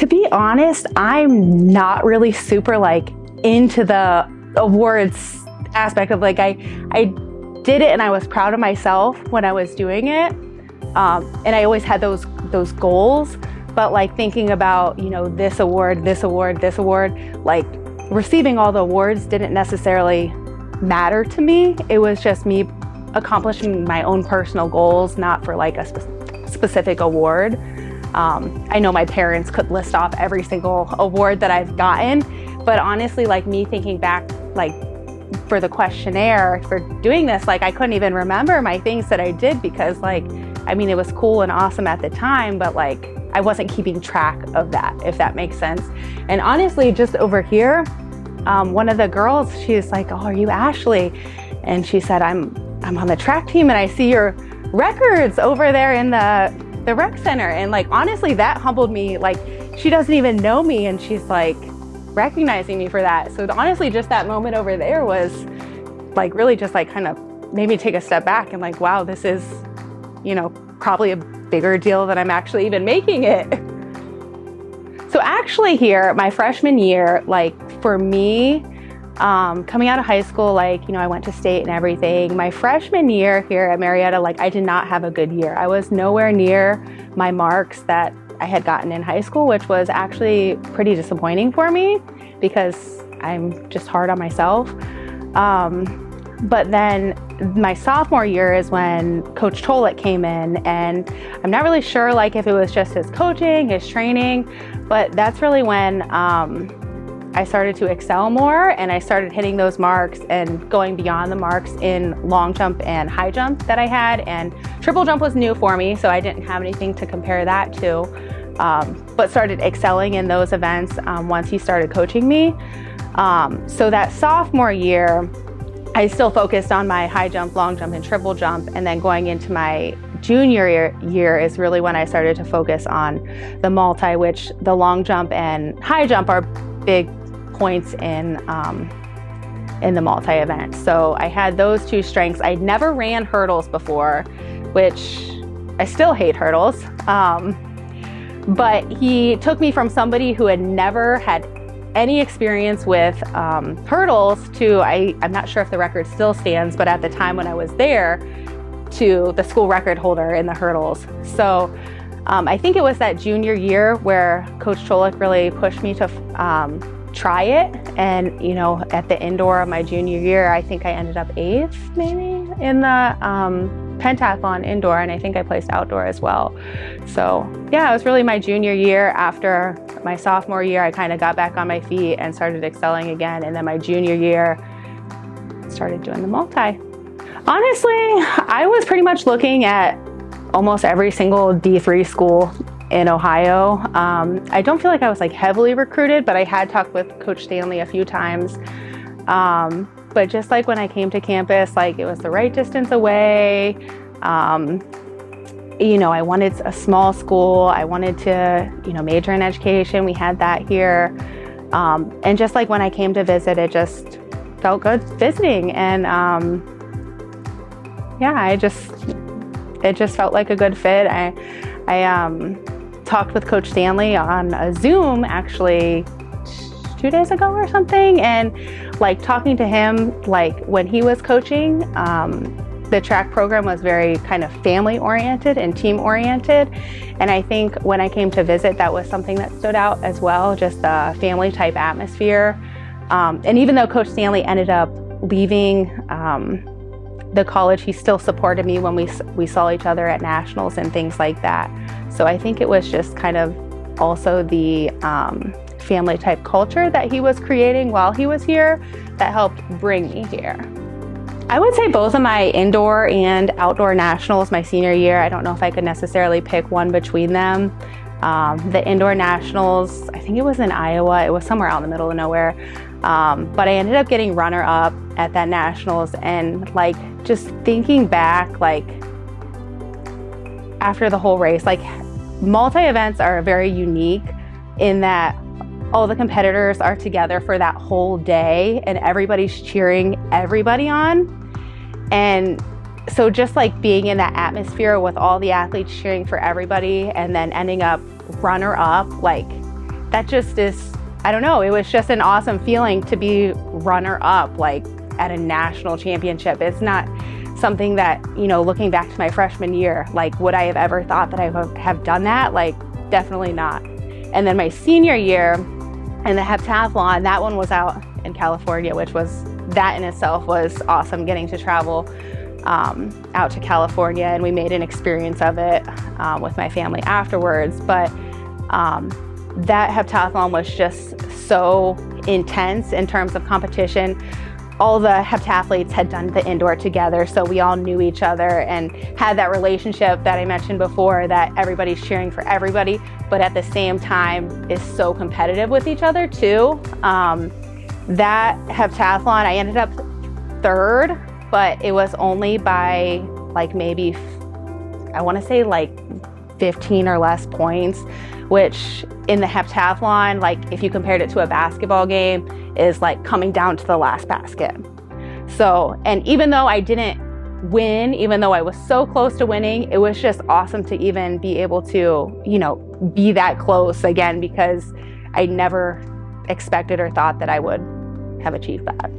To be honest, I'm not really super like into the awards aspect of like, I did it and I was proud of myself when I was doing it. And I always had those goals, but like thinking about, you know, this award, like receiving all the awards didn't necessarily matter to me. It was just me accomplishing my own personal goals, not for like a specific award. I know my parents could list off every single award that I've gotten, but honestly, like me thinking back, like for the questionnaire for doing this, like I couldn't even remember my things that I did because like, I mean, it was cool and awesome at the time, but like I wasn't keeping track of that, if that makes sense. And honestly, just over here, one of the girls, she's like, "Oh, are you Ashley?" And she said, I'm on the track team and I see your records over there in the rec center. And like, honestly, that humbled me. Like, she doesn't even know me and she's like recognizing me for that. So honestly, just that moment over there was like really just like kind of made me take a step back and like, wow, this is, you know, probably a bigger deal than I'm actually even making it. So actually here, my freshman year, like for me, coming out of high school, like, you know, I went to state and everything. My freshman year here at Marietta, like I did not have a good year. I was nowhere near my marks that I had gotten in high school, which was actually pretty disappointing for me because I'm just hard on myself. But then my sophomore year is when Coach Tolek came in, and I'm not really sure like if it was just his coaching, his training, but that's really when I started to excel more and I started hitting those marks and going beyond the marks in long jump and high jump that I had. And triple jump was new for me, so I didn't have anything to compare that to, but started excelling in those events once he started coaching me. So that sophomore year, I still focused on my high jump, long jump, and triple jump. And then going into my junior year is really when I started to focus on the multi, which the long jump and high jump are big points in the multi event. So I had those two strengths. I'd never ran hurdles before, which I still hate hurdles. But he took me from somebody who had never had any experience with hurdles to, I'm not sure if the record still stands, but at the time when I was there, to the school record holder in the hurdles. So I think it was that junior year where Coach Tolek really pushed me to try it. And, you know, at the indoor of my junior year, I think I ended up 8th maybe in the pentathlon indoor, and I think I placed outdoor as well. So yeah, it was really my junior year. After my sophomore year, I kind of got back on my feet and started excelling again. And then my junior year, started doing the multi. Honestly, I was pretty much looking at almost every single D3 school in Ohio. I don't feel like I was like heavily recruited, but I had talked with Coach Stanley a few times. But just like when I came to campus, like it was the right distance away. You know, I wanted a small school. I wanted to, you know, major in education. We had that here. And just like when I came to visit, it just felt good visiting. And yeah, it just felt like a good fit. I talked with Coach Stanley on a Zoom actually 2 days ago or something, and like talking to him, like when he was coaching, the track program was very kind of family oriented and team oriented. And I think when I came to visit, that was something that stood out as well, just the family type atmosphere. And even though Coach Stanley ended up leaving the college, he still supported me when we saw each other at nationals and things like that. So I think it was just kind of also the family type culture that he was creating while he was here that helped bring me here. I would say both of my indoor and outdoor nationals my senior year, I don't know if I could necessarily pick one between them. The indoor nationals, I think it was in Iowa, it was somewhere out in the middle of nowhere. But I ended up getting runner-up at that nationals, and like just thinking back, like after the whole race, like multi-events are very unique in that all the competitors are together for that whole day and everybody's cheering everybody on. And so just like being in that atmosphere with all the athletes cheering for everybody and then ending up runner-up, like that just is, I don't know, it was just an awesome feeling to be runner up like at a national championship. It's not something that, you know, looking back to my freshman year, like would I have ever thought that I would have done that? Like definitely not. And then my senior year in the heptathlon, that one was out in California, which was, that in itself was awesome, getting to travel out to California, and we made an experience of it with my family afterwards. But that heptathlon was just so intense in terms of competition. All the heptathletes had done the indoor together, so we all knew each other and had that relationship that I mentioned before, that everybody's cheering for everybody, but at the same time is so competitive with each other too. That heptathlon, I ended up third, but it was only by like maybe, I want to say like 15 or less points, which in the heptathlon, like if you compared it to a basketball game, is like coming down to the last basket. So, and even though I didn't win, even though I was so close to winning, it was just awesome to even be able to, you know, be that close again, because I never expected or thought that I would have achieved that.